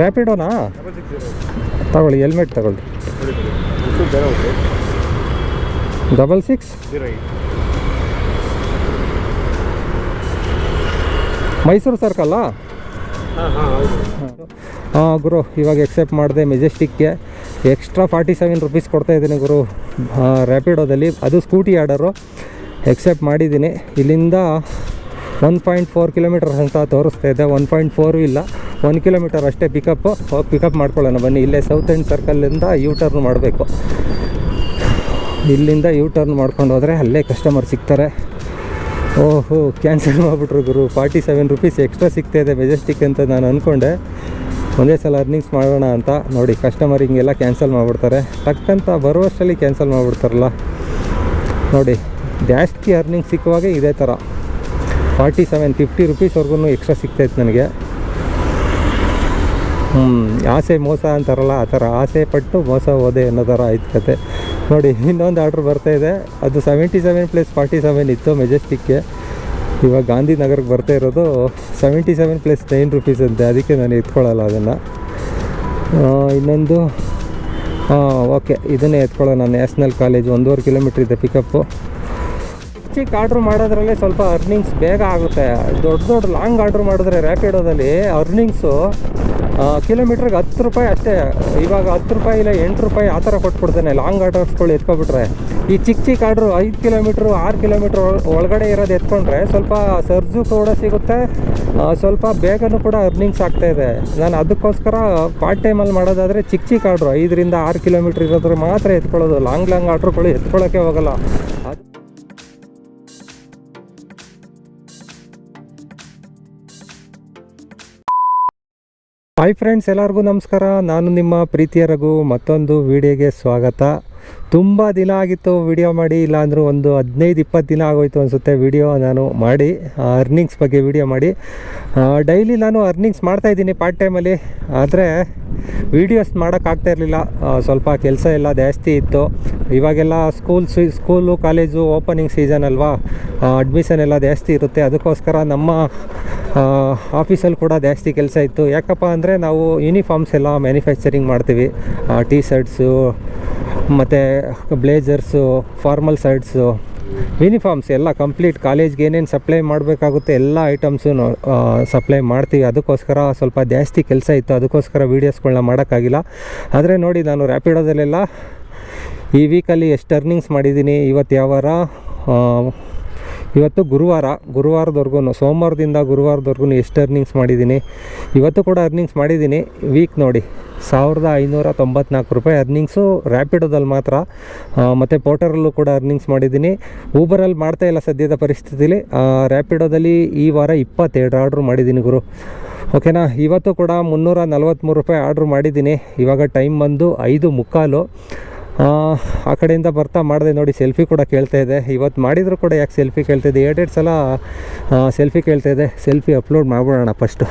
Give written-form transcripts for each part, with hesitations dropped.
ರ್ಯಾಪಿಡೋನಾ? ತಗೊಳ್ಳಿ, ಹೆಲ್ಮೆಟ್ ತಗೊಳ್ಳಿ. 6608 ಮೈಸೂರು ಸರ್ಕಲ್ಲಾ? ಹಾಂ ಗುರು, ಇವಾಗ ಎಕ್ಸೆಪ್ಟ್ ಮಾಡಿದೆ. ಮೆಜೆಸ್ಟಿಕ್ಗೆ ಎಕ್ಸ್ಟ್ರಾ 47 ರುಪೀಸ್ ಕೊಡ್ತಾಯಿದ್ದೀನಿ ಗುರು ರ್ಯಾಪಿಡೋದಲ್ಲಿ. ಅದು ಸ್ಕೂಟಿ ಆರ್ಡರು ಎಕ್ಸೆಪ್ಟ್ ಮಾಡಿದ್ದೀನಿ. ಇಲ್ಲಿಂದ 1.4 ಕಿಲೋಮೀಟರ್ಸ್ ಅಂತ ತೋರಿಸ್ತಾ ಇದೆ. 1.4 ಇಲ್ಲ, 1 ಕಿಲೋಮೀಟರ್ ಅಷ್ಟೇ. ಪಿಕಪ್ ಮಾಡ್ಕೊಳ್ಳೋಣ ಬನ್ನಿ. ಇಲ್ಲೇ ಸೌತ್ ಎಂಡ್ ಸರ್ಕಲ್ಲಿಂದ ಯೂ ಟರ್ನ್ ಮಾಡಬೇಕು. ಇಲ್ಲಿಂದ ಯೂ ಟರ್ನ್ ಮಾಡ್ಕೊಂಡು ಹೋದರೆ ಅಲ್ಲೇ ಕಸ್ಟಮರ್ ಸಿಗ್ತಾರೆ. ಓಹೋ, ಕ್ಯಾನ್ಸಲ್ ಮಾಡಿಬಿಟ್ರು ಗುರು. 47 ರುಪೀಸ್ ಎಕ್ಸ್ಟ್ರಾ ಸಿಗ್ತಾಯಿದೆ ಮೆಜೆಸ್ಟಿಕ್ ಅಂತ ನಾನು ಅಂದ್ಕೊಂಡೆ. ಒಂದೇ ಸಲ ಅರ್ನಿಂಗ್ಸ್ ಮಾಡೋಣ ಅಂತ. ನೋಡಿ, ಕಸ್ಟಮರ್ ಹಿಂಗೆಲ್ಲ ಕ್ಯಾನ್ಸಲ್ ಮಾಡಿಬಿಡ್ತಾರೆ. ಟಕ್ಕಂತ ಬರುವಷ್ಟರಲ್ಲಿ ಕ್ಯಾನ್ಸಲ್ ಮಾಡಿಬಿಡ್ತಾರಲ್ಲ. ನೋಡಿ, ಜಾಸ್ತಿ ಅರ್ನಿಂಗ್ ಸಿಕ್ಕುವಾಗ ಇದೇ ಥರ 50 ರುಪೀಸ್ವರೆಗೂ ಎಕ್ಸ್ಟ್ರಾ ಸಿಗ್ತಾಯಿತ್ತು ನನಗೆ. ಆಸೆ ಮೋಸ ಅಂತಾರಲ್ಲ, ಆ ಥರ ಆಸೆ ಪಟ್ಟು ಮೋಸ ಹೋದೆ ಅನ್ನೋ ಥರ ಆಯ್ತು ಕತೆ. ನೋಡಿ, ಇನ್ನೊಂದು ಆರ್ಡ್ರ್ ಬರ್ತಾಯಿದೆ. ಅದು 77 + 47 ಇತ್ತು ಮೆಜೆಸ್ಟಿಕ್ಗೆ. ಇವಾಗ ಗಾಂಧಿನಗರಕ್ಕೆ ಬರ್ತಾ ಇರೋದು 77 + 9 ರುಪೀಸ್ ಅಂತೆ. ಅದಕ್ಕೆ ನಾನು ಎತ್ಕೊಳ್ಳಲ್ಲ ಅದನ್ನು. ಇನ್ನೊಂದು ಓಕೆ, ಇದನ್ನೇ ಎತ್ಕೊಳ್ಳೋಣ. ನ್ಯಾಷನಲ್ ಕಾಲೇಜ್ 1.5 ಕಿಲೋಮೀಟ್ರ್ ಇದೆ ಪಿಕಪ್ಪು. ಚಿಕ್ಕ ಆರ್ಡ್ರ್ ಮಾಡೋದ್ರಲ್ಲೇ ಸ್ವಲ್ಪ ಅರ್ನಿಂಗ್ಸ್ ಬೇಗ ಆಗುತ್ತೆ. ದೊಡ್ಡ ಲಾಂಗ್ ಆರ್ಡ್ರ್ ಮಾಡಿದ್ರೆ ರ್ಯಾಪಿಡೋದಲ್ಲಿ ಅರ್ನಿಂಗ್ಸು ಕಿಲೋಮೀಟ್ರಿಗೆ 10 ರೂಪಾಯಿ ಅಷ್ಟೇ. ಇವಾಗ 10 ರೂಪಾಯಿ ಇಲ್ಲ 8 ರೂಪಾಯಿ ಆ ಥರ ಕೊಟ್ಬಿಡ್ತಾನೆ ಲಾಂಗ್ ಆರ್ಡರ್ಸ್ಗಳು ಎತ್ಕೊಬಿಟ್ರೆ. ಈ ಚಿಕ್ಕ ಆರ್ಡ್ರು 5 ಕಿಲೋಮೀಟ್ರು 6 ಕಿಲೋಮೀಟ್ರ್ ಒಳಗಡೆ ಇರೋದು ಎತ್ಕೊಂಡ್ರೆ ಸ್ವಲ್ಪ ಸರ್ಜು ಕೂಡ ಸಿಗುತ್ತೆ, ಸ್ವಲ್ಪ ಬೇಗನೂ ಕೂಡ ಅರ್ನಿಂಗ್ಸ್ ಆಗ್ತಾಯಿದೆ. ನಾನು ಅದಕ್ಕೋಸ್ಕರ ಪಾರ್ಟ್ ಟೈಮಲ್ಲಿ ಮಾಡೋದಾದರೆ ಚಿಕ್ಕ ಆರ್ಡ್ರು 5 ರಿಂದ 6 ಕಿಲೋಮೀಟ್ರ್ ಇರೋದ್ರೆ ಮಾತ್ರ ಎತ್ಕೊಳ್ಳೋದು. ಲಾಂಗ್ ಆರ್ಡ್ರುಗಳು ಎತ್ಕೊಳ್ಳೋಕ್ಕೆ ಹೋಗಲ್ಲ. ಹಾಯ್ ಫ್ರೆಂಡ್ಸ್, ಎಲ್ಲರಿಗೂ ನಮಸ್ಕಾರ. ನಾನು ನಿಮ್ಮ ಪ್ರೀತಿಯ ರಘು. ಮತ್ತೊಂದು ವಿಡಿಯೋಗೆ ಸ್ವಾಗತ. ತುಂಬ ದಿನ ಆಗಿತ್ತು ವಿಡಿಯೋ ಮಾಡಿ, ಇಲ್ಲಾಂದರೂ ಒಂದು 15-20 ದಿನ ಆಗೋಯ್ತು ಅನಿಸುತ್ತೆ ವಿಡಿಯೋ ನಾನು ಮಾಡಿ, ಅರ್ನಿಂಗ್ಸ್ ಬಗ್ಗೆ ವಿಡಿಯೋ ಮಾಡಿ. ಡೈಲಿ ನಾನು ಅರ್ನಿಂಗ್ಸ್ ಮಾಡ್ತಾಯಿದ್ದೀನಿ ಪಾರ್ಟ್ ಟೈಮಲ್ಲಿ. ಆದರೆ ವೀಡಿಯೋಸ್ ಮಾಡೋಕ್ಕಾಗ್ತಾ ಇರಲಿಲ್ಲ, ಸ್ವಲ್ಪ ಕೆಲಸ ಎಲ್ಲ ಜಾಸ್ತಿ ಇತ್ತು. ಇವಾಗೆಲ್ಲ ಸ್ಕೂಲು ಕಾಲೇಜು ಓಪನಿಂಗ್ ಸೀಸನ್ ಅಲ್ವಾ, ಅಡ್ಮಿಷನ್ ಎಲ್ಲ ಜಾಸ್ತಿ ಇರುತ್ತೆ. ಅದಕ್ಕೋಸ್ಕರ ನಮ್ಮ ಆಫೀಸಲ್ಲಿ ಕೂಡ ಜಾಸ್ತಿ ಕೆಲಸ ಇತ್ತು. ಯಾಕಪ್ಪ ಅಂದರೆ ನಾವು ಯೂನಿಫಾರ್ಮ್ಸ್ ಎಲ್ಲ ಮ್ಯಾನುಫ್ಯಾಕ್ಚರಿಂಗ್ ಮಾಡ್ತೀವಿ. ಟೀ ಶರ್ಟ್ಸು ಮತ್ತು ಬ್ಲೇಜರ್ಸು, ಫಾರ್ಮಲ್ ಶರ್ಟ್ಸು, ಯೂನಿಫಾರ್ಮ್ಸ್ ಎಲ್ಲ ಕಂಪ್ಲೀಟ್ ಕಾಲೇಜ್ಗೆ ಏನೇನು ಸಪ್ಲೈ ಮಾಡಬೇಕಾಗುತ್ತೆ ಎಲ್ಲ ಐಟಮ್ಸು ಸಪ್ಲೈ ಮಾಡ್ತೀವಿ. ಅದಕ್ಕೋಸ್ಕರ ಸ್ವಲ್ಪ ಜಾಸ್ತಿ ಕೆಲಸ ಇತ್ತು. ಅದಕ್ಕೋಸ್ಕರ ವೀಡಿಯೋಸ್ಗಳನ್ನ ಮಾಡೋಕ್ಕಾಗಿಲ್ಲ. ಆದರೆ ನೋಡಿ, ನಾನು ರ್ಯಾಪಿಡೋದಲ್ಲೆಲ್ಲ ಈ ವೀಕಲ್ಲಿ ಎಷ್ಟು ಅರ್ನಿಂಗ್ಸ್ ಮಾಡಿದ್ದೀನಿ. ಇವತ್ತು ಯಾವ ವಾರ? ಇವತ್ತು ಗುರುವಾರದವರೆಗೂ, ಸೋಮವಾರದಿಂದ ಗುರುವಾರದವರೆಗೂ ಎಷ್ಟು ಅರ್ನಿಂಗ್ಸ್ ಮಾಡಿದ್ದೀನಿ. ಇವತ್ತು ಕೂಡ ಅರ್ನಿಂಗ್ಸ್ ಮಾಡಿದ್ದೀನಿ. ವೀಕ್ ನೋಡಿ 1594 ರೂಪಾಯಿ ಅರ್ನಿಂಗ್ಸು ರ್ಯಾಪಿಡೋದಲ್ಲಿ ಮಾತ್ರ. ಮತ್ತು ಪೋರ್ಟರಲ್ಲೂ ಕೂಡ ಅರ್ನಿಂಗ್ಸ್ ಮಾಡಿದ್ದೀನಿ. ಊಬರಲ್ಲಿ ಮಾಡ್ತಾಯಿಲ್ಲ ಸದ್ಯದ ಪರಿಸ್ಥಿತಿಲಿ. ರ್ಯಾಪಿಡೋದಲ್ಲಿ ಈ ವಾರ 22 ಆರ್ಡ್ರ್ ಮಾಡಿದ್ದೀನಿ ಗುರು. ಓಕೆನಾ. ಇವತ್ತು ಕೂಡ 343 ರೂಪಾಯಿ ಆರ್ಡ್ರ್ ಮಾಡಿದ್ದೀನಿ. ಇವಾಗ ಟೈಮ್ ಬಂದು 5:15. ಆ ಕಡೆಯಿಂದ ಬರ್ತಾ ಮಾಡಿದೆ. ನೋಡಿ, ಸೆಲ್ಫಿ ಕೂಡ ಕೇಳ್ತಾ ಇದೆ. ಇವತ್ತು ಮಾಡಿದರೂ ಕೂಡ ಯಾಕೆ ಸೆಲ್ಫಿ ಕೇಳ್ತಾಯಿದ್ದೆ, 2 ಸಲ ಸೆಲ್ಫಿ ಕೇಳ್ತಾಯಿದ್ದೆ. ಸೆಲ್ಫಿ ಅಪ್ಲೋಡ್ ಮಾಡ್ಬಿಡೋಣ ಫಸ್ಟು.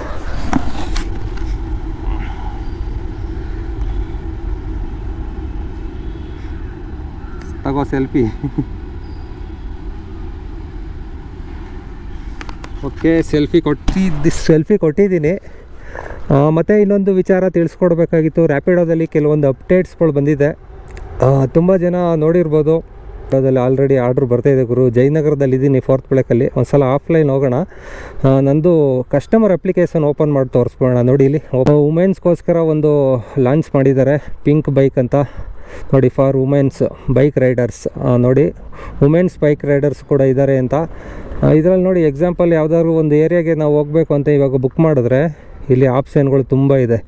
ತಗೋ ಸೆಲ್ಫಿ. ಓಕೆ, ಸೆಲ್ಫಿ ಕೊಟ್ಟಿದ್ದೀನಿ. ಮತ್ತು ಇನ್ನೊಂದು ವಿಚಾರ ತಿಳಿಸ್ಕೊಡ್ಬೇಕಾಗಿತ್ತು. ರ್ಯಾಪಿಡೋದಲ್ಲಿ ಕೆಲವೊಂದು ಅಪ್ಡೇಟ್ಸ್ಗಳು ಬಂದಿದೆ. ತುಂಬ ಜನ ನೋಡಿರ್ಬೋದು. ಅದರಲ್ಲಿ ಆಲ್ರೆಡಿ ಆರ್ಡ್ರ್ ಬರ್ತಾಯಿದೆ ಗುರು. ಜಯನಗರದಲ್ಲಿದ್ದೀನಿ, 4th ಬ್ಲಾಕಲ್ಲಿ. ಒಂದು ಸಲ ಆಫ್ಲೈನ್ ಹೋಗೋಣ. ನಂದು ಕಸ್ಟಮರ್ ಅಪ್ಲಿಕೇಶನ್ ಓಪನ್ ಮಾಡಿ ತೋರಿಸ್ಬೋಣ. ನೋಡಿ, ಇಲ್ಲಿ ವುಮೆನ್ಸ್ಗೋಸ್ಕರ ಒಂದು ಲಾಂಚ್ ಮಾಡಿದ್ದಾರೆ, ಪಿಂಕ್ ಬೈಕ್ ಅಂತ. ನೋಡಿ, ಫಾರ್ ವುಮೆನ್ಸ್ ಬೈಕ್ ರೈಡರ್ಸ್. ನೋಡಿ, ವುಮೆನ್ಸ್ ಬೈಕ್ ರೈಡರ್ಸ್ ಕೂಡ ಇದ್ದಾರೆ ಅಂತ. ಇದರಲ್ಲಿ ನೋಡಿ, ಎಕ್ಸಾಂಪಲ್ ಯಾವುದಾದ್ರು ಒಂದು ಏರಿಯಾಗೆ ನಾವು ಹೋಗಬೇಕು ಅಂತ ಇವಾಗ ಬುಕ್ ಮಾಡಿದ್ರೆ ಇಲ್ಲಿ ಆಪ್ಷನ್ಗಳು ತುಂಬ ಇದೆ.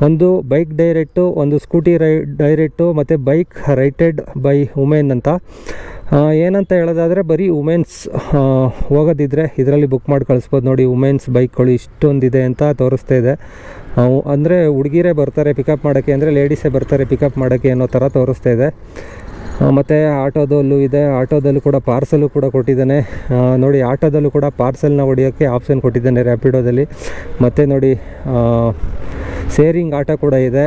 ಒಂದು ಬೈಕ್ ಡೈರೆಕ್ಟು, ಒಂದು ಸ್ಕೂಟಿ ಡೈರೆಕ್ಟು, ಮತ್ತು ಬೈಕ್ ರೈಟೆಡ್ ಬೈ ವುಮೆನ್ ಅಂತ. ಏನಂತ ಹೇಳೋದಾದರೆ, ಬರೀ ವುಮೆನ್ಸ್ ಹೋಗೋದಿದ್ರೆ ಇದರಲ್ಲಿ ಬುಕ್ ಮಾಡಿ ಕಳಿಸ್ಬೋದು. ನೋಡಿ, ವುಮೆನ್ಸ್ ಬೈಕ್ಗಳು ಇಷ್ಟೊಂದಿದೆ ಅಂತ ತೋರಿಸ್ತಾ ಇದೆ. ಅಂದರೆ ಹುಡುಗಿರೇ ಬರ್ತಾರೆ ಪಿಕಪ್ ಮಾಡೋಕ್ಕೆ, ಅಂದರೆ ಲೇಡೀಸೇ ಬರ್ತಾರೆ ಪಿಕಪ್ ಮಾಡೋಕ್ಕೆ ಅನ್ನೋ ಥರ ತೋರಿಸ್ತಾ ಇದೆ. ಮತ್ತು ಆಟೋದಲ್ಲೂ ಇದೆ. ಆಟೋದಲ್ಲೂ ಕೂಡ ಪಾರ್ಸಲು ಕೂಡ ಕೊಟ್ಟಿದ್ದಾನೆ. ನೋಡಿ, ಆಟೋದಲ್ಲೂ ಕೂಡ ಪಾರ್ಸಲ್ನ ಹೊಡಿಯೋಕ್ಕೆ ಆಪ್ಷನ್ ಕೊಟ್ಟಿದ್ದಾನೆ ರ್ಯಾಪಿಡೋದಲ್ಲಿ. ಮತ್ತು ನೋಡಿ, ಶೇರಿಂಗ್ ಆಟೋ ಕೂಡ ಇದೆ.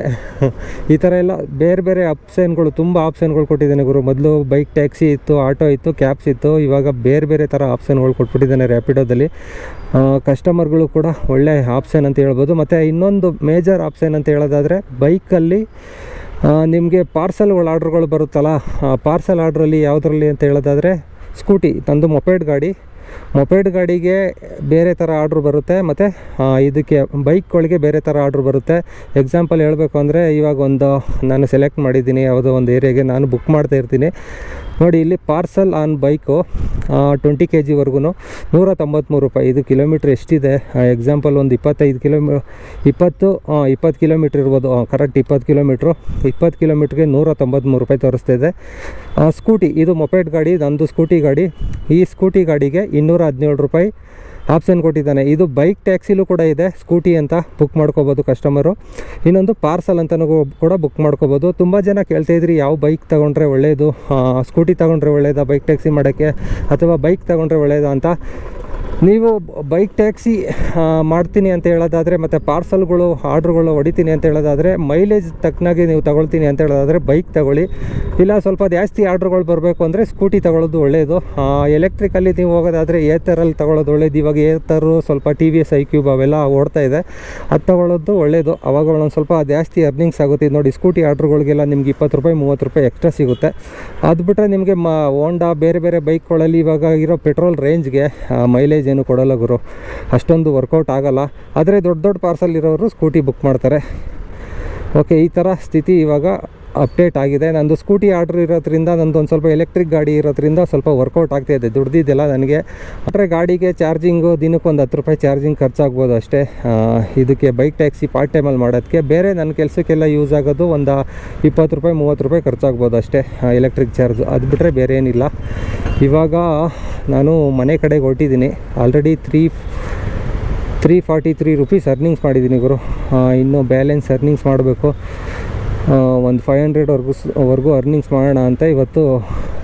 ಈ ಥರ ಎಲ್ಲ ಬೇರೆ ಬೇರೆ ಆಪ್ಷನ್ಗಳು, ತುಂಬ ಆಪ್ಷನ್ಗಳು ಕೊಟ್ಟಿದ್ದಾನೆ ಗುರು. ಮೊದಲು ಬೈಕ್ ಟ್ಯಾಕ್ಸಿ ಇತ್ತು, ಆಟೋ ಇತ್ತು, ಕ್ಯಾಬ್ಸ್ ಇತ್ತು, ಇವಾಗ ಬೇರೆ ಬೇರೆ ಥರ ಆಪ್ಷನ್ಗಳು ಕೊಟ್ಬಿಟ್ಟಿದ್ದಾನೆ ರ್ಯಾಪಿಡೋದಲ್ಲಿ. ಕಸ್ಟಮರ್ಗಳು ಕೂಡ ಒಳ್ಳೆ ಆಪ್ಷನ್ ಅಂತ ಹೇಳ್ಬೋದು. ಮತ್ತು ಇನ್ನೊಂದು ಮೇಜರ್ ಆಪ್ಷನ್ ಅಂತ ಹೇಳೋದಾದರೆ, ಬೈಕಲ್ಲಿ ನಿಮಗೆ ಪಾರ್ಸಲ್ಗಳು ಆರ್ಡ್ರ್ಗಳು ಬರುತ್ತಲ್ಲ, ಪಾರ್ಸಲ್ ಆರ್ಡ್ರಲ್ಲಿ ಯಾವುದರಲ್ಲಿ ಅಂತ ಹೇಳೋದಾದರೆ ಸ್ಕೂಟಿ, ತಂದು ಮೊಪೆಡ್ ಗಾಡಿಗೆ ಬೇರೆ ಥರ ಆರ್ಡ್ರ್ ಬರುತ್ತೆ, ಮತ್ತು ಇದಕ್ಕೆ ಬೈಕ್ಗಳಿಗೆ ಬೇರೆ ಥರ ಆರ್ಡ್ರ್ ಬರುತ್ತೆ. ಎಕ್ಸಾಂಪಲ್ ಹೇಳಬೇಕು ಅಂದರೆ, ಇವಾಗ ನಾನು ಸೆಲೆಕ್ಟ್ ಮಾಡಿದ್ದೀನಿ ಯಾವುದೋ ಒಂದು ಏರಿಯಾಗೆ, ನಾನು ಬುಕ್ ಮಾಡ್ತಾ ಇರ್ತೀನಿ ನೋಡಿ. ಇಲ್ಲಿ ಪಾರ್ಸಲ್ ಆನ್ ಬೈಕು 20 kg ₹193. ಇದು ಕಿಲೋಮೀಟ್ರ್ ಎಷ್ಟಿದೆ, ಎಕ್ಸಾಂಪಲ್ ಒಂದು 20 ಕಿಲೋಮೀಟ್ರ್ ಇರ್ಬೋದು. Correct 20 kilometre. 20 ಕಿಲೋಮೀಟ್ರಿಗೆ ₹193 ತೋರಿಸ್ತಾ ಇದೆ. ಸ್ಕೂಟಿ, ಇದು ಮೊಪೆಡ್ ಗಾಡಿ, ನಂದು ಸ್ಕೂಟಿ ಗಾಡಿ. ಈ ಸ್ಕೂಟಿ ಗಾಡಿಗೆ ₹217 ಆಪ್ಷನ್ ಕೊಟ್ಟಿದ್ದಾನೆ. ಇದು ಬೈಕ್ ಟ್ಯಾಕ್ಸಿಲೂ ಕೂಡ ಇದೆ, ಸ್ಕೂಟಿ ಅಂತ ಬುಕ್ ಮಾಡ್ಕೋಬೋದು ಕಸ್ಟಮರು. ಇನ್ನೊಂದು ಪಾರ್ಸಲ್ ಅಂತಲೂ ಕೂಡ ಬುಕ್ ಮಾಡ್ಕೋಬೋದು. ತುಂಬ ಜನ ಕೇಳ್ತಾಯಿದ್ರಿ, ಯಾವ ಬೈಕ್ ತೊಗೊಂಡ್ರೆ ಒಳ್ಳೆಯದು, ಸ್ಕೂಟಿ ತೊಗೊಂಡ್ರೆ ಒಳ್ಳೆಯದಾ ಬೈಕ್ ಟ್ಯಾಕ್ಸಿ ಮಾಡೋಕ್ಕೆ, ಅಥವಾ ಬೈಕ್ ತೊಗೊಂಡ್ರೆ ಒಳ್ಳೆಯದಾ ಅಂತ. ನೀವು ಬೈಕ್ ಟ್ಯಾಕ್ಸಿ ಮಾಡ್ತೀನಿ ಅಂತ ಹೇಳೋದಾದರೆ, ಮತ್ತು ಪಾರ್ಸಲ್ಗಳು ಆರ್ಡ್ರುಗಳು ಹೊಡಿತೀನಿ ಅಂತ ಹೇಳೋದಾದರೆ, ಮೈಲೇಜ್ ತಕ್ಕನಾಗಿ ನೀವು ತಗೊಳ್ತೀನಿ ಅಂತ ಹೇಳೋದಾದರೆ ಬೈಕ್ ತಗೊಳ್ಳಿ. ಇಲ್ಲ ಸ್ವಲ್ಪ ಜಾಸ್ತಿ ಆರ್ಡ್ರುಗಳು ಬರಬೇಕು ಅಂದರೆ ಸ್ಕೂಟಿ ತಗೊಳ್ಳೋದು ಒಳ್ಳೆಯದು. ಎಲೆಕ್ಟ್ರಿಕಲ್ಲಿ ನೀವು ಹೋಗೋದಾದರೆ ಏತರಲ್ಲಿ ತಗೊಳ್ಳೋದು ಒಳ್ಳೆಯದು. ಇವಾಗ ಏತರು ಸ್ವಲ್ಪ TVS iQube ಅವೆಲ್ಲ ಓಡ್ತಾ ಇದೆ, ಅದು ತಗೊಳ್ಳೋದು ಒಳ್ಳೆಯದು. ಅವಾಗ ಒಂದು ಸ್ವಲ್ಪ ಜಾಸ್ತಿ ಅರ್ನಿಂಗ್ಸ್ ಆಗುತ್ತೆ. ನೋಡಿ, ಸ್ಕೂಟಿ ಆರ್ಡ್ರುಗಳಿಗೆಲ್ಲ ನಿಮ್ಗೆ ₹20 ₹30 ಎಕ್ಸ್ಟ್ರಾ ಸಿಗುತ್ತೆ. ಅದು ಬಿಟ್ಟರೆ ನಿಮಗೆ ಹೋಂಡಾ ಬೇರೆ ಬೇರೆ ಬೈಕ್ಗಳಲ್ಲಿ ಇವಾಗ ಇರೋ ಪೆಟ್ರೋಲ್ ರೇಂಜ್ಗೆ ಮೈಲೇಜ್ ಏನು ಕೊಡೋಲ್ಲ ಗುರು, ಅಷ್ಟೊಂದು ವರ್ಕೌಟ್ ಆಗಲ್ಲ. ಆದರೆ ದೊಡ್ಡ ಪಾರ್ಸಲ್ ಇರೋರು ಸ್ಕೂಟಿ ಬುಕ್ ಮಾಡ್ತಾರೆ. ಓಕೆ, ಈ ಥರ ಸ್ಥಿತಿ ಇವಾಗ ಅಪ್ಡೇಟ್ ಆಗಿದೆ. ನಂದು ಸ್ಕೂಟಿ ಆರ್ಡ್ರ್ ಇರೋದ್ರಿಂದ, ನಂದೊಂದು ಸ್ವಲ್ಪ ಎಲೆಕ್ಟ್ರಿಕ್ ಗಾಡಿ ಇರೋದ್ರಿಂದ ಸ್ವಲ್ಪ ವರ್ಕೌಟ್ ಆಗ್ತಾಯಿದೆ. ದುಡ್ದಿದ್ದೆಲ್ಲ ನನಗೆ. ಆದರೆ ಗಾಡಿಗೆ ಚಾರ್ಜಿಂಗು ದಿನಕ್ಕೊಂದು ₹10 ಚಾರ್ಜಿಂಗ್ ಖರ್ಚಾಗ್ಬೋದು ಅಷ್ಟೇ. ಇದಕ್ಕೆ ಬೈಕ್ ಟ್ಯಾಕ್ಸಿ ಪಾರ್ಟ್ ಟೈಮಲ್ಲಿ ಮಾಡೋದಕ್ಕೆ, ಬೇರೆ ನನ್ನ ಕೆಲಸಕ್ಕೆಲ್ಲ ಯೂಸ್ ಆಗೋದು ಒಂದು ₹20 ₹30 ಖರ್ಚಾಗ್ಬೋದು ಅಷ್ಟೇ, ಎಲೆಕ್ಟ್ರಿಕ್ ಚಾರ್ಜ್. ಅದು ಬಿಟ್ಟರೆ ಬೇರೆ ಏನಿಲ್ಲ. ಇವಾಗ ನಾನು ಮನೆ ಕಡೆಗೆ ಹೊರಟಿದ್ದೀನಿ. ಆಲ್ರೆಡಿ ₹343 ಅರ್ನಿಂಗ್ಸ್ ಮಾಡಿದ್ದೀನಿ ಗುರು. ಇನ್ನೂ ಬ್ಯಾಲೆನ್ಸ್ ಅರ್ನಿಂಗ್ಸ್ ಮಾಡಬೇಕು. ಒಂದು 500 ಅರ್ನಿಂಗ್ಸ್ ಮಾಡೋಣ ಅಂತ ಇವತ್ತು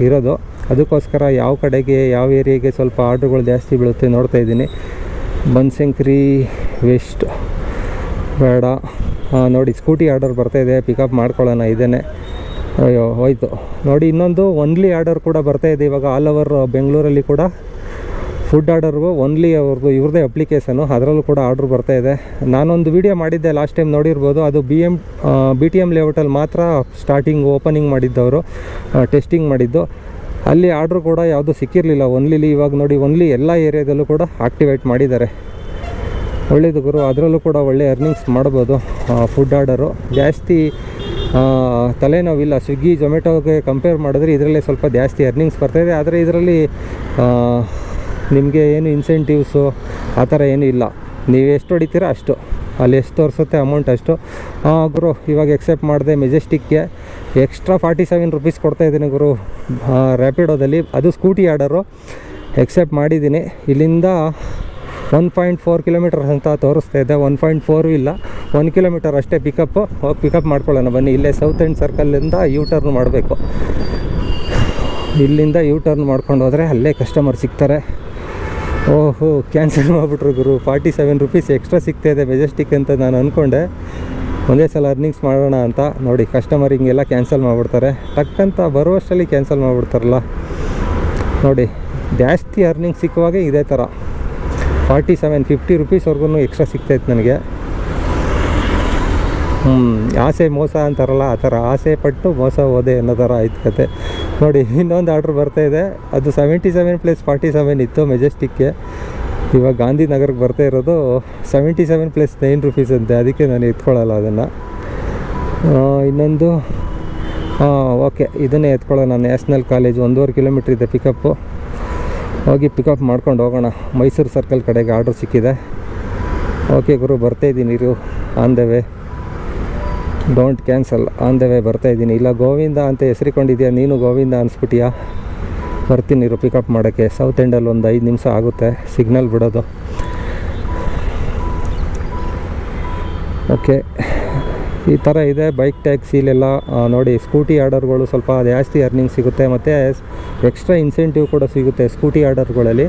ಇರೋದು. ಅದಕ್ಕೋಸ್ಕರ ಯಾವ ಕಡೆಗೆ, ಯಾವ ಏರಿಯಾಗೆ ಸ್ವಲ್ಪ ಆರ್ಡ್ರುಗಳು ಜಾಸ್ತಿ ಬೀಳುತ್ತೆ ನೋಡ್ತಾ ಇದ್ದೀನಿ. ಬನಶಂಕರಿ ವೆಸ್ಟ್ ಬೇಡ. ನೋಡಿ, ಸ್ಕೂಟಿ ಆರ್ಡರ್ ಬರ್ತಾಯಿದೆ, ಪಿಕಪ್ ಮಾಡ್ಕೊಳ್ಳೋಣ. ಇದೇನೆ, ಅಯ್ಯೋ ಹೋಯ್ತು ನೋಡಿ. ಇನ್ನೊಂದು ಒನ್ಲಿ ಆರ್ಡರ್ ಕೂಡ ಬರ್ತಾಯಿದೆ ಇವಾಗ ಆಲ್ ಓವರ್ ಬೆಂಗಳೂರಲ್ಲಿ ಕೂಡ. ಫುಡ್ ಆರ್ಡರ್ಗೂ ಒನ್ಲಿ ಇವ್ರದ್ದೇ ಅಪ್ಲಿಕೇಶನು, ಅದರಲ್ಲೂ ಕೂಡ ಆರ್ಡ್ರ್ ಬರ್ತಾಯಿದೆ. ನಾನೊಂದು ವೀಡಿಯೋ ಮಾಡಿದ್ದೆ ಲಾಸ್ಟ್ ಟೈಮ್, ನೋಡಿರ್ಬೋದು. ಅದು BTM ಲೇಔಟಲ್ಲಿ ಮಾತ್ರ ಸ್ಟಾರ್ಟಿಂಗ್ ಓಪನಿಂಗ್ ಮಾಡಿದ್ದವರು, ಟೆಸ್ಟಿಂಗ್ ಮಾಡಿದ್ದು. ಅಲ್ಲಿ ಆರ್ಡ್ರು ಕೂಡ ಯಾವುದು ಸಿಕ್ಕಿರಲಿಲ್ಲ ಒನ್ಲಿಲಿ. ಇವಾಗ ನೋಡಿ, ಒನ್ಲಿ ಎಲ್ಲ ಏರಿಯಾದಲ್ಲೂ ಕೂಡ ಆಕ್ಟಿವೇಟ್ ಮಾಡಿದ್ದಾರೆ. ಒಳ್ಳೆಯದು ಗುರು, ಅದರಲ್ಲೂ ಕೂಡ ಒಳ್ಳೆ ಅರ್ನಿಂಗ್ಸ್ ಮಾಡ್ಬೋದು. ಫುಡ್ ಆರ್ಡರು ಜಾಸ್ತಿ ತಲೆನೋವಿಲ್ಲ. ಸ್ವಿಗ್ಗಿ ಝೊಮ್ಯಾಟೋಗೆ ಕಂಪೇರ್ ಮಾಡಿದ್ರೆ ಇದರಲ್ಲೇ ಸ್ವಲ್ಪ ಜಾಸ್ತಿ ಅರ್ನಿಂಗ್ಸ್ ಬರ್ತಾಯಿದೆ. ಆದರೆ ಇದರಲ್ಲಿ ನಿಮಗೆ ಏನು ಇನ್ಸೆಂಟಿವ್ಸು ಆ ಥರ ಏನೂ ಇಲ್ಲ. ನೀವು ಎಷ್ಟು ಹೊಡಿತೀರ ಅಷ್ಟು, ಅಲ್ಲಿ ಎಷ್ಟು ತೋರಿಸುತ್ತೆ ಅಮೌಂಟ್ ಅಷ್ಟು. ಗುರು, ಇವಾಗ ಎಕ್ಸೆಪ್ಟ್ ಮಾಡಿದೆ ಮೆಜೆಸ್ಟಿಕ್ಗೆ ಎಕ್ಸ್ಟ್ರಾ ₹47 ಕೊಡ್ತಾಯಿದ್ದೀನಿ ಗುರು ರ್ಯಾಪಿಡೋದಲ್ಲಿ. ಅದು ಸ್ಕೂಟಿ ಆರ್ಡರು ಎಕ್ಸೆಪ್ಟ್ ಮಾಡಿದ್ದೀನಿ. ಇಲ್ಲಿಂದ 1.4 ಕಿಲೋಮೀಟರ್ ಅಂತ ತೋರಿಸ್ತಾ ಇದೆ. 1.4 ಇಲ್ಲ, 1 ಕಿಲೋಮೀಟರ್ ಅಷ್ಟೇ. ಹೋಗಿ ಪಿಕಪ್ ಮಾಡ್ಕೊಳ್ಳೋಣ ಬನ್ನಿ. ಇಲ್ಲೇ ಸೌತ್ ಎಂಡ್ ಸರ್ಕಲಿಂದ U-ಟರ್ನ್ ಮಾಡಬೇಕು. ಇಲ್ಲಿಂದ U-ಟರ್ನ್ ಮಾಡ್ಕೊಂಡು ಹೋದರೆ ಅಲ್ಲೇ ಕಸ್ಟಮರ್ ಸಿಗ್ತಾರೆ. ಓಹೋ, ಕ್ಯಾನ್ಸಲ್ ಮಾಡಿಬಿಟ್ರು ಗುರು. ₹47 ಎಕ್ಸ್ಟ್ರಾ ಸಿಗ್ತಾಯಿದೆ ಮೆಜೆಸ್ಟಿಕ್ ಅಂತ ನಾನು ಅಂದ್ಕೊಂಡೆ. ಒಂದೇ ಸಲ ಅರ್ನಿಂಗ್ಸ್ ಮಾಡೋಣ ಅಂತ. ನೋಡಿ, ಕಸ್ಟಮರ್ ಹಿಂಗೆಲ್ಲ ಕ್ಯಾನ್ಸಲ್ ಮಾಡಿಬಿಡ್ತಾರೆ. ಟಕ್ಕಂತ ಬರುವಷ್ಟರಲ್ಲಿ ಕ್ಯಾನ್ಸಲ್ ಮಾಡಿಬಿಡ್ತಾರಲ್ಲ. ನೋಡಿ, ಜಾಸ್ತಿ ಅರ್ನಿಂಗ್ ಸಿಕ್ಕುವಾಗ ಇದೇ ಥರ ₹50 ಎಕ್ಸ್ಟ್ರಾ ಸಿಗ್ತಾಯಿತ್ತು ನನಗೆ. ಆಸೆ ಮೋಸ ಅಂತಾರಲ್ಲ, ಆ ಥರ ಆಸೆ ಪಟ್ಟು ಮೋಸ ಹೋದೆ ಅನ್ನೋ ಥರ ಆಯ್ತು ಕತೆ. ನೋಡಿ, ಇನ್ನೊಂದು ಆರ್ಡ್ರ್ ಬರ್ತಾಯಿದೆ. ಅದು 77 + 47 ಇತ್ತು ಮೆಜೆಸ್ಟಿಕ್ಗೆ. ಇವಾಗ ಗಾಂಧಿನಗರಕ್ಕೆ ಬರ್ತಾ ಇರೋದು 77 + ₹9 ಅಂತೆ. ಅದಕ್ಕೆ ನಾನು ಎತ್ಕೊಳ್ಳಲ್ಲ ಅದನ್ನು. ಇನ್ನೊಂದು ಓಕೆ, ಇದನ್ನೇ ಎತ್ಕೊಳ್ಳೋಣ. ನ್ಯಾಷನಲ್ ಕಾಲೇಜ್ 1.5 ಕಿಲೋಮೀಟ್ರ್ ಇದೆ ಪಿಕಪ್ಪು. ಹೋಗಿ ಪಿಕಪ್ ಮಾಡ್ಕೊಂಡು ಹೋಗೋಣ. ಮೈಸೂರು ಸರ್ಕಲ್ ಕಡೆಗೆ ಆರ್ಡ್ರ್ ಸಿಕ್ಕಿದೆ. ಓಕೆ ಗುರು, ಬರ್ತಾಯಿದ್ದೀನಿ. ಇರು, on the way, don't cancel, on the way ಬರ್ತಾಯಿದ್ದೀನಿ. ಇಲ್ಲ ಗೋವಿಂದ ಅಂತ ಹೆಸರಿಕೊಂಡಿದ್ಯಾ ನೀನು, ಗೋವಿಂದ ಅನಿಸ್ಬಿಟ್ಟಿಯಾ? ಬರ್ತೀನಿ ಇರು ಪಿಕಪ್ ಮಾಡೋಕ್ಕೆ. ಸೌತ್ ಎಂಡಲ್ಲಿ ಒಂದು 5 ನಿಮಿಷ ಆಗುತ್ತೆ ಸಿಗ್ನಲ್ ಬಿಡೋದು. ಓಕೆ, ಈ ಥರ ಇದೆ ಬೈಕ್ ಟ್ಯಾಕ್ಸಿಲೆಲ್ಲ. ನೋಡಿ, ಸ್ಕೂಟಿ ಆರ್ಡರ್ಗಳು ಸ್ವಲ್ಪ ಜಾಸ್ತಿ ಅರ್ನಿಂಗ್ ಸಿಗುತ್ತೆ, ಮತ್ತು ಎಕ್ಸ್ಟ್ರಾ ಇನ್ಸೆಂಟಿವ್ ಕೂಡ ಸಿಗುತ್ತೆ ಸ್ಕೂಟಿ ಆರ್ಡರ್ಗಳಲ್ಲಿ.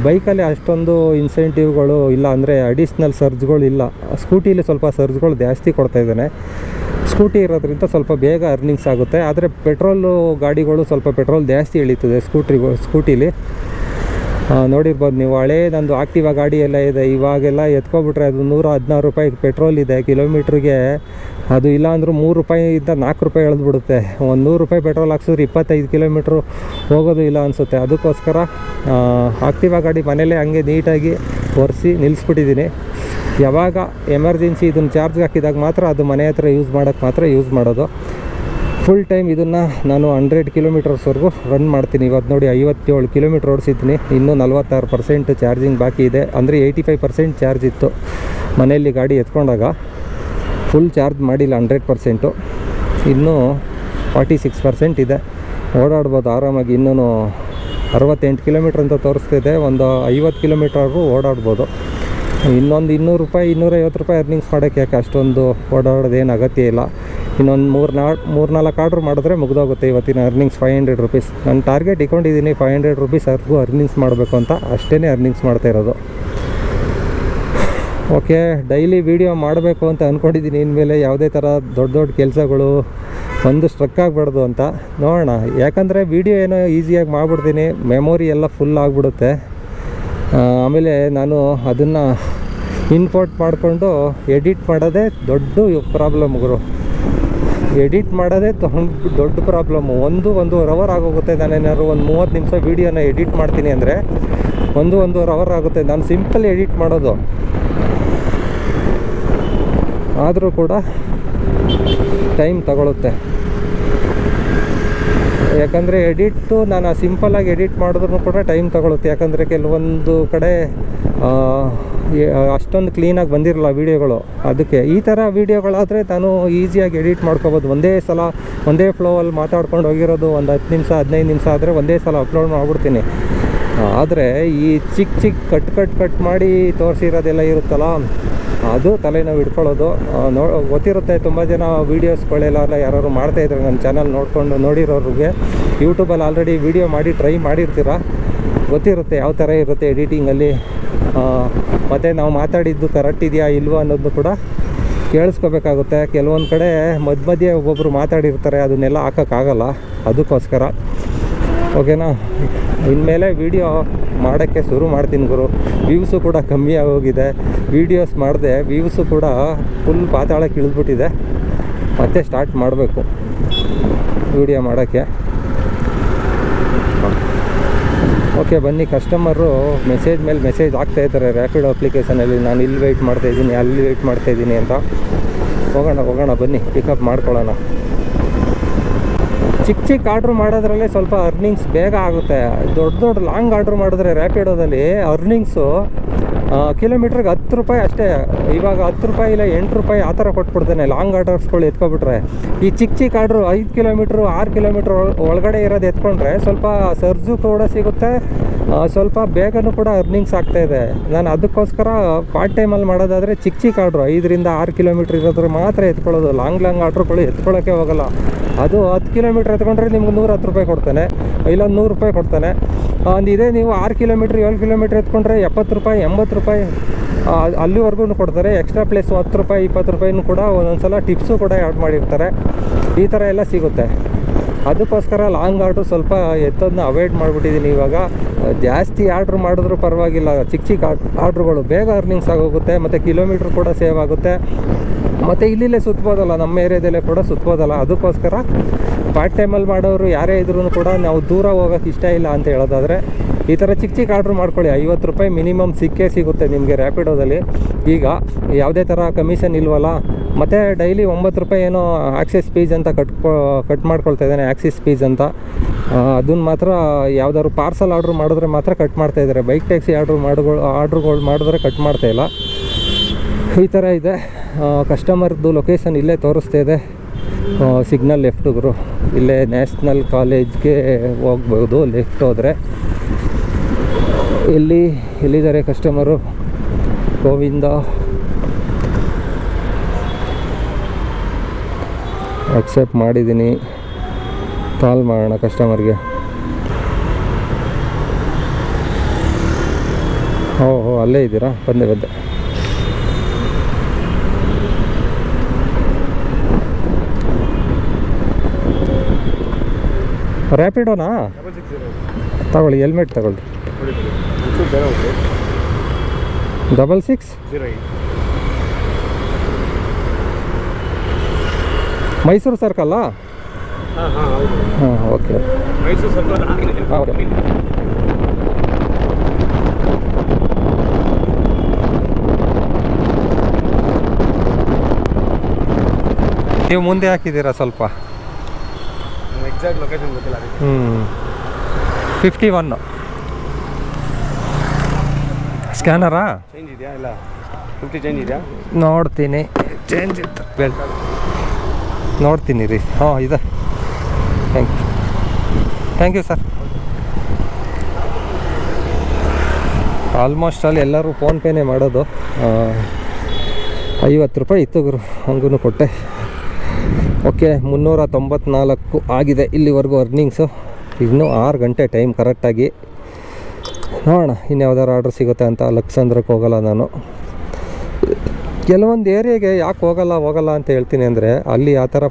ಬೈಕಲ್ಲಿ ಅಷ್ಟೊಂದು ಇನ್ಸೆಂಟಿವ್ಗಳು ಇಲ್ಲ, ಅಂದರೆ ಅಡಿಷ್ನಲ್ ಸರ್ಜ್ಗಳು ಇಲ್ಲ. ಸ್ಕೂಟೀಲಿ ಸ್ವಲ್ಪ ಸರ್ಜ್ಗಳು ಜಾಸ್ತಿ ಕೊಡ್ತಾಯಿದ್ದಾನೆ. ಸ್ಕೂಟಿ ಇರೋದ್ರಿಂದ ಸ್ವಲ್ಪ ಬೇಗ ಅರ್ನಿಂಗ್ಸ್ ಆಗುತ್ತೆ. ಆದರೆ ಪೆಟ್ರೋಲು ಗಾಡಿಗಳು ಸ್ವಲ್ಪ ಪೆಟ್ರೋಲ್ ಜಾಸ್ತಿ ಎಳೀತದೆ ಸ್ಕೂಟೀಲಿ. ನೋಡಿರ್ಬೋದು ನೀವು, ಹಳೇ ನಂದು ಆಕ್ಟಿವಾ ಗಾಡಿ ಎಲ್ಲ ಇದೆ, ಇವಾಗೆಲ್ಲ ಎತ್ಕೊಬಿಟ್ರೆ ಅದು 116 ರೂಪಾಯಿ ಪೆಟ್ರೋಲ್ ಇದೆ ಕಿಲೋಮೀಟ್ರಿಗೆ. ಅದು ಇಲ್ಲ ಅಂದರೂ 3 ರೂಪಾಯಿಯಿಂದ 4 ರೂಪಾಯಿ ಎಳೆದ್ಬಿಡುತ್ತೆ. ಒಂದು 100 ರೂಪಾಯಿ ಪೆಟ್ರೋಲ್ ಹಾಕ್ಸಿದ್ರೆ 25 ಕಿಲೋಮೀಟ್ರು ಹೋಗೋದು ಇಲ್ಲ ಅನಿಸುತ್ತೆ. ಅದಕ್ಕೋಸ್ಕರ ಆಕ್ಟಿವಾ ಗಾಡಿ ಮನೇಲೇ ಹಂಗೆ ನೀಟಾಗಿ ಒರೆಸಿ ನಿಲ್ಲಿಸ್ಬಿಟ್ಟಿದ್ದೀನಿ. ಯಾವಾಗ ಎಮರ್ಜೆನ್ಸಿ ಇದನ್ನು ಚಾರ್ಜ್ಗೆ ಹಾಕಿದಾಗ ಮಾತ್ರ ಅದು ಮನೆ ಹತ್ರ ಯೂಸ್ ಮಾಡೋಕ್ಕೆ ಮಾತ್ರ ಯೂಸ್ ಮಾಡೋದು. ಫುಲ್ ಟೈಮ್ ಇದನ್ನು ನಾನು 100 ಕಿಲೋಮೀಟರ್ಸ್ವರೆಗೂ ರನ್ ಮಾಡ್ತೀನಿ. ಇವತ್ತು ನೋಡಿ 57 ಕಿಲೋಮೀಟ್ರ್ ಓಡಿಸಿದ್ದೀನಿ. ಇನ್ನೂ 46% ಚಾರ್ಜಿಂಗ್ ಬಾಕಿ ಇದೆ. ಅಂದರೆ 85% ಚಾರ್ಜ್ ಇತ್ತು ಮನೆಯಲ್ಲಿ ಗಾಡಿ ಎತ್ಕೊಂಡಾಗ. ಫುಲ್ ಚಾರ್ಜ್ ಮಾಡಿಲ್ಲ 100%. ಇನ್ನೂ 46% ಇದೆ. ಓಡಾಡ್ಬೋದು ಆರಾಮಾಗಿ. ಇನ್ನೂ 68 ಕಿಲೋಮೀಟ್ರ್ ಅಂತ ತೋರಿಸ್ತಿದೆ. ಒಂದು 50 ಕಿಲೋಮೀಟ್ರ್ವರೆಗೂ ಓಡಾಡ್ಬೋದು. ಇನ್ನೊಂದು 200 ರೂಪಾಯಿ 250 ರೂಪಾಯಿ ಅರ್ನಿಂಗ್ಸ್ ಮಾಡೋಕ್ಕೆ ಯಾಕೆ ಅಷ್ಟೊಂದು ಓಡಾಡೋದೇನು ಅಗತ್ಯ ಇಲ್ಲ. ಇನ್ನೊಂದು 3-4 ಆರ್ಡ್ರ್ ಮಾಡಿದ್ರೆ ಮುಗಿದೋಗುತ್ತೆ ಇವತ್ತಿನ ಅರ್ನಿಂಗ್ಸ್ 500 ರೂಪೀಸ್. ನಾನು ಟಾರ್ಗೆಟ್ ಇಟ್ಕೊಂಡಿದ್ದೀನಿ 500 ರೂಪೀಸ್ವರೆಗೂ ಅರ್ನಿಂಗ್ಸ್ ಮಾಡಬೇಕು ಅಂತ. ಅಷ್ಟೇ ಅರ್ನಿಂಗ್ಸ್ ಮಾಡ್ತಾ ಇರೋದು. ಓಕೆ, ಡೈಲಿ ವೀಡಿಯೋ ಮಾಡಬೇಕು ಅಂತ ಅಂದ್ಕೊಂಡಿದ್ದೀನಿ. ಇನ್ಮೇಲೆ ಯಾವುದೇ ಥರ ದೊಡ್ಡ ಕೆಲಸಗಳು ಒಂದು ಸ್ಟ್ರಕ್ ಆಗಬಾರ್ದು ಅಂತ ನೋಡೋಣ. ಯಾಕಂದರೆ ವೀಡಿಯೋ ಏನೋ ಈಸಿಯಾಗಿ ಮಾಡಿಬಿಡ್ತೀನಿ, ಮೆಮೊರಿ ಎಲ್ಲ ಫುಲ್ ಆಗಿಬಿಡುತ್ತೆ. ಆಮೇಲೆ ನಾನು ಅದನ್ನು ಇನ್ಪೋರ್ಟ್ ಮಾಡಿಕೊಂಡು ಎಡಿಟ್ ಮಾಡೋದೇ ದೊಡ್ಡ ಪ್ರಾಬ್ಲಮ್ ಗುರು. ಎಡಿಟ್ ಮಾಡೋದೇ ದೊಡ್ಡ ಪ್ರಾಬ್ಲಮ್ಮು. 1-1.5 ಅವರ್ ಆಗೋಗುತ್ತೆ. ನಾನೇನಾದ್ರು ಒಂದು 30 ನಿಮಿಷ ವೀಡಿಯೋನ ಎಡಿಟ್ ಮಾಡ್ತೀನಿ ಅಂದರೆ 1-1.5 ಅವರ್ ಆಗುತ್ತೆ. ನಾನು ಸಿಂಪಲ್ ಎಡಿಟ್ ಮಾಡೋದು, ಆದರೂ ಕೂಡ ಟೈಮ್ ತಗೊಳುತ್ತೆ. ಯಾಕಂದರೆ ಎಡಿಟ್ಟು ನಾನು ಸಿಂಪಲ್ಲಾಗಿ ಎಡಿಟ್ ಮಾಡಿದ್ರೂ ಕೂಡ ಟೈಮ್ ತಗೊಳುತ್ತೆ. ಯಾಕಂದರೆ ಕೆಲವೊಂದು ಕಡೆ ಅಷ್ಟೊಂದು ಕ್ಲೀನಾಗಿ ಬಂದಿರಲ್ಲ ವೀಡಿಯೋಗಳು. ಅದಕ್ಕೆ ಈ ಥರ ವೀಡಿಯೋಗಳಾದರೆ ನಾನು ಈಸಿಯಾಗಿ ಎಡಿಟ್ ಮಾಡ್ಕೋಬೋದು. ಒಂದೇ ಫ್ಲೋವಲ್ಲಿ ಮಾತಾಡ್ಕೊಂಡು ಹೋಗಿರೋದು ಒಂದು 10 ನಿಮಿಷ 15 ನಿಮಿಷ ಆದರೆ ಒಂದೇ ಸಲ ಅಪ್ಲೋಡ್ ಮಾಡಿಬಿಡ್ತೀನಿ. ಆದರೆ ಈ ಚಿಕ್ಕ ಕಟ್ ಮಾಡಿ ತೋರಿಸಿರೋದೆಲ್ಲ ಇರುತ್ತಲ್ಲ, ಅದು ತಲೆನೋವು ಇಟ್ಕೊಳ್ಳೋದು. ಗೊತ್ತಿರುತ್ತೆ ತುಂಬ ಜನ ವೀಡಿಯೋಸ್ಗಳೆಲ್ಲ ಯಾರು ಮಾಡ್ತಾಯಿದ್ರು ನನ್ನ ಚಾನಲ್ ನೋಡಿರೋರಿಗೆ. ಯೂಟ್ಯೂಬಲ್ಲಿ ಆಲ್ರೆಡಿ ವೀಡಿಯೋ ಮಾಡಿ ಟ್ರೈ ಮಾಡಿರ್ತೀರ, ಗೊತ್ತಿರುತ್ತೆ ಯಾವ ಥರ ಇರುತ್ತೆ ಎಡಿಟಿಂಗಲ್ಲಿ. ಮತ್ತು ನಾವು ಮಾತಾಡಿದ್ದು ಕರೆಕ್ಟ್ ಇದೆಯಾ ಇಲ್ವೋ ಅನ್ನೋದು ಕೂಡ ಕೇಳಿಸ್ಕೋಬೇಕಾಗುತ್ತೆ. ಕೆಲವೊಂದು ಕಡೆ ಮಧ್ಯೆ ಒಬ್ಬೊಬ್ಬರು ಮಾತಾಡಿರ್ತಾರೆ, ಅದನ್ನೆಲ್ಲ ಹಾಕೋಕ್ಕಾಗಲ್ಲ. ಅದಕ್ಕೋಸ್ಕರ ಓಕೆನಾ, ಇನ್ಮೇಲೆ ವೀಡಿಯೋ ಮಾಡೋಕ್ಕೆ ಶುರು ಮಾಡ್ತೀನಿ ಗುರು. ವ್ಯೂಸು ಕೂಡ ಕಮ್ಮಿ ಆಗೋಗಿದೆ. ವೀಡಿಯೋಸ್ ಮಾಡಿದೆ, ವ್ಯೂಸು ಕೂಡ ಫುಲ್ ಪಾತಾಳಕ್ಕೆ ಇಳಿದ್ಬಿಟ್ಟಿದೆ. ಮತ್ತೆ ಸ್ಟಾರ್ಟ್ ಮಾಡಬೇಕು ವೀಡಿಯೋ ಮಾಡೋಕ್ಕೆ. ಓಕೆ ಬನ್ನಿ. ಕಸ್ಟಮರು ಮೆಸೇಜ್ ಮೇಲೆ ಮೆಸೇಜ್ ಆಗ್ತಾಯಿರ್ತಾರೆ ರ್ಯಾಪಿಡೋ ಅಪ್ಲಿಕೇಶನಲ್ಲಿ, ನಾನು ಇಲ್ಲಿ ವೆಯ್ಟ್ ಮಾಡ್ತಾಯಿದ್ದೀನಿ ಅಲ್ಲಿ ವೆಯ್ಟ್ ಮಾಡ್ತಾಯಿದ್ದೀನಿ ಅಂತ. ಹೋಗೋಣ ಬನ್ನಿ, ಪಿಕಪ್ ಮಾಡ್ಕೊಳ್ಳೋಣ. ಚಿಕ್ಕ ಆರ್ಡ್ರ್ ಮಾಡೋದ್ರಲ್ಲೇ ಸ್ವಲ್ಪ ಅರ್ನಿಂಗ್ಸ್ ಬೇಗ ಆಗುತ್ತೆ. ದೊಡ್ಡ ಲಾಂಗ್ ಆರ್ಡ್ರ್ ಮಾಡಿದ್ರೆ ರ್ಯಾಪಿಡೋದಲ್ಲಿ ಅರ್ನಿಂಗ್ಸು ಕಿಲೋಮೀಟ್ರಿಗೆ 10 ರೂಪಾಯಿ ಅಷ್ಟೇ. ಇವಾಗ 10 ರೂಪಾಯಿ ಇಲ್ಲ 8 ರೂಪಾಯಿ ಆ ಥರ ಕೊಟ್ಬಿಡ್ತಾನೆ ಲಾಂಗ್ ಆರ್ಡರ್ಸ್ಗಳು ಎತ್ಕೊಬಿಟ್ರೆ. ಈ ಚಿಕ್ಕ ಆರ್ಡ್ರು 5 ಕಿಲೋಮೀಟ್ರು 6 ಕಿಲೋಮೀಟ್ರ್ ಒಳಗಡೆ ಇರೋದು ಎತ್ಕೊಂಡ್ರೆ ಸ್ವಲ್ಪ ಸರ್ಜು ಕೂಡ ಸಿಗುತ್ತೆ, ಸ್ವಲ್ಪ ಬೇಗನೂ ಕೂಡ ಅರ್ನಿಂಗ್ಸ್ ಆಗ್ತಾಯಿದೆ. ನಾನು ಅದಕ್ಕೋಸ್ಕರ ಪಾರ್ಟ್ ಟೈಮಲ್ಲಿ ಮಾಡೋದಾದರೆ ಚಿಕ್ಕ ಆರ್ಡ್ರು 5-6 ಕಿಲೋಮೀಟ್ರ್ ಇರೋದ್ರೆ ಮಾತ್ರ ಎತ್ಕೊಳ್ಳೋದು. ಲಾಂಗ್ ಆರ್ಡ್ರುಗಳು ಎತ್ಕೊಳ್ಳೋಕ್ಕೆ ಹೋಗೋಲ್ಲ. ಅದು 10 ಕಿಲೋಮೀಟ್ರ್ ಎತ್ಕೊಂಡ್ರೆ ನಿಮ್ಗೆ 110 ರೂಪಾಯಿ ಕೊಡ್ತಾನೆ, ಇಲ್ಲ 100 ರೂಪಾಯಿ ಕೊಡ್ತಾನೆ. ಇದೇ ನೀವು 6 ಕಿಲೋಮೀಟ್ರ್ 7 ಕಿಲೋಮೀಟ್ರ್ ಎತ್ಕೊಂಡ್ರೆ 70 ರೂಪಾಯಿ 80 ರೂಪಾಯಿ ಅಲ್ಲಿವರೆಗೂ ಕೊಡ್ತಾರೆ. ಎಕ್ಸ್ಟ್ರಾ ಪ್ಲೇಸ್ 10 ರೂಪಾಯಿ 20 ರೂಪಾಯಿನೂ ಕೂಡ ಒಂದೊಂದು ಸಲ ಟಿಪ್ಸು ಕೂಡ ಆ್ಯಡ್ ಮಾಡಿರ್ತಾರೆ. ಈ ಥರ ಎಲ್ಲ ಸಿಗುತ್ತೆ. ಅದಕ್ಕೋಸ್ಕರ ಲಾಂಗ್ ಆರ್ಡ್ರು ಸ್ವಲ್ಪ ಎತ್ತೋದನ್ನ ಅವಾಯ್ಡ್ ಮಾಡಿಬಿಟ್ಟಿದ್ದೀನಿ. ಇವಾಗ ಜಾಸ್ತಿ ಆರ್ಡ್ರ್ ಮಾಡಿದ್ರೂ ಪರವಾಗಿಲ್ಲ, ಚಿಕ್ಕ ಆರ್ಡ್ರುಗಳು ಬೇಗ ಅರ್ನಿಂಗ್ಸ್ ಆಗೋಗುತ್ತೆ, ಮತ್ತು ಕಿಲೋಮೀಟ್ರ್ ಕೂಡ ಸೇವ್ ಆಗುತ್ತೆ. ಮತ್ತು ಇಲ್ಲೇ ಸುತ್ಬೋದಲ್ಲ, ನಮ್ಮ ಏರಿಯಾದಲ್ಲೇ ಕೂಡ ಸುತ್ಬೋದಲ್ಲ. ಅದಕ್ಕೋಸ್ಕರ ಪಾರ್ಟ್ ಟೈಮಲ್ಲಿ ಮಾಡೋರು ಯಾರೇ ಇದ್ರೂ ಕೂಡ ನಾವು ದೂರ ಹೋಗೋಕ್ಕೆ ಇಷ್ಟ ಇಲ್ಲ ಅಂತ ಹೇಳೋದಾದರೆ ಈ ಥರ ಚಿಕ್ಕ ಆರ್ಡ್ರ್ ಮಾಡ್ಕೊಳ್ಳಿ. 50 ರೂಪಾಯಿ ಮಿನಿಮಮ್ ಸಿಗುತ್ತೆ ನಿಮಗೆ ರ್ಯಾಪಿಡೋದಲ್ಲಿ. ಈಗ ಯಾವುದೇ ಥರ ಕಮಿಷನ್ ಇಲ್ವಲ್ಲ. ಮತ್ತು ಡೈಲಿ 9 ರೂಪಾಯಿ ಏನೋ ಆಕ್ಸಿಸ್ ಫೀಸ್ ಅಂತ ಕಟ್ ಮಾಡ್ಕೊಳ್ತಾ ಇದ್ದಾನೆ, ಆಕ್ಸಿಸ್ ಫೀಸ್ ಅಂತ. ಅದನ್ನು ಮಾತ್ರ ಯಾವುದಾದ್ರು ಪಾರ್ಸಲ್ ಆರ್ಡ್ರ್ ಮಾಡಿದ್ರೆ ಮಾತ್ರ ಕಟ್ ಮಾಡ್ತಾಯಿದ್ದಾರೆ. ಬೈಕ್ ಟ್ಯಾಕ್ಸಿ ಆರ್ಡ್ರುಗಳು ಮಾಡಿದ್ರೆ ಕಟ್ ಮಾಡ್ತಾಯಿಲ್ಲ. ಈ ಥರ ಇದೆ. ಕಸ್ಟಮರ್ದು ಲೊಕೇಶನ್ ಇಲ್ಲೇ ತೋರಿಸ್ತಾ ಇದೆ, ಸಿಗ್ನಲ್ ಲೆಫ್ಟ್ ಗುರು. ಇಲ್ಲೇ ನ್ಯಾಷನಲ್ ಕಾಲೇಜ್ಗೆ ಹೋಗ್ಬೋದು ಲೆಫ್ಟ್ ಹೋದರೆ. ಎಲ್ಲಿದ್ದಾರೆ ಕಸ್ಟಮರು? ಗೋವಿಂದ. ಅಕ್ಸೆಪ್ಟ್ ಮಾಡಿದ್ದೀನಿ. ಕಾಲ್ ಮಾಡೋಣ ಕಸ್ಟಮರ್ಗೆ. ಓಹೋ ಅಲ್ಲೇ ಇದ್ದೀರಾ? ಬಂದೆ. ರ್ಯಾಪಿಡೋನಾ? ತಗೊಳ್ಳಿ, ಹೆಲ್ಮೆಟ್ ತಗೊಳ್ಳಿ. 6608 ಮೈಸೂರು ಸರ್ಕಲ್ಲ? ಹಾಂ ಓಕೆ. ಮೈಸೂರು ಸರ್ಕಲ್. ಹಾಂ ಓಕೆ. ನೀವು ಮುಂದೆ ಹಾಕಿದ್ದೀರಾ ಸ್ವಲ್ಪ? ಎಕ್ಸಾಕ್ಟ್ ಲೊಕೇಶನ್ ಗೊತ್ತಿಲ್ಲ. 51 ಸ್ಕ್ಯಾನರಾ? ಚೇಂಜ್ ಇದೆಯಾ? ಇಲ್ಲ 50 ಚೇಂಜ್ ಇದೆಯಾ? ನೋಡ್ತೀನಿ. ಚೇಂಜ್ ಇತ್ತು ನೋಡ್ತೀನಿ ರೀ. ಹಾಂ ಇದೆ. Thank you sir. ಆಲ್ಮೋಸ್ಟ್ ಅಲ್ಲಿ ಎಲ್ಲರೂ ಫೋನ್ಪೇನೇ ಮಾಡೋದು. 50 ರೂಪಾಯಿ ಇತ್ತು ಗುರು, ಹಂಗೂ ಕೊಟ್ಟೆ. ಓಕೆ, 394 ಆಗಿದೆ ಇಲ್ಲಿವರೆಗೂ ಅರ್ನಿಂಗ್ಸು. ಇನ್ನೂ 6 ಗಂಟೆ ಟೈಮ್ ಕರೆಕ್ಟಾಗಿ. ನೋಡೋಣ ಇನ್ನು ಯಾವ್ದಾದ್ರು ಆರ್ಡ್ರ್ ಸಿಗುತ್ತೆ ಅಂತ. ಲಕ್ಸಂದ್ರಕ್ಕೆ ಹೋಗಲ್ಲ ನಾನು. ಕೆಲವೊಂದು ಏರಿಯಾಗೆ ಯಾಕೆ ಹೋಗಲ್ಲ ಅಂತ ಹೇಳ್ತೀನಿ ಅಂದರೆ, ಅಲ್ಲಿ ಆ ಥರ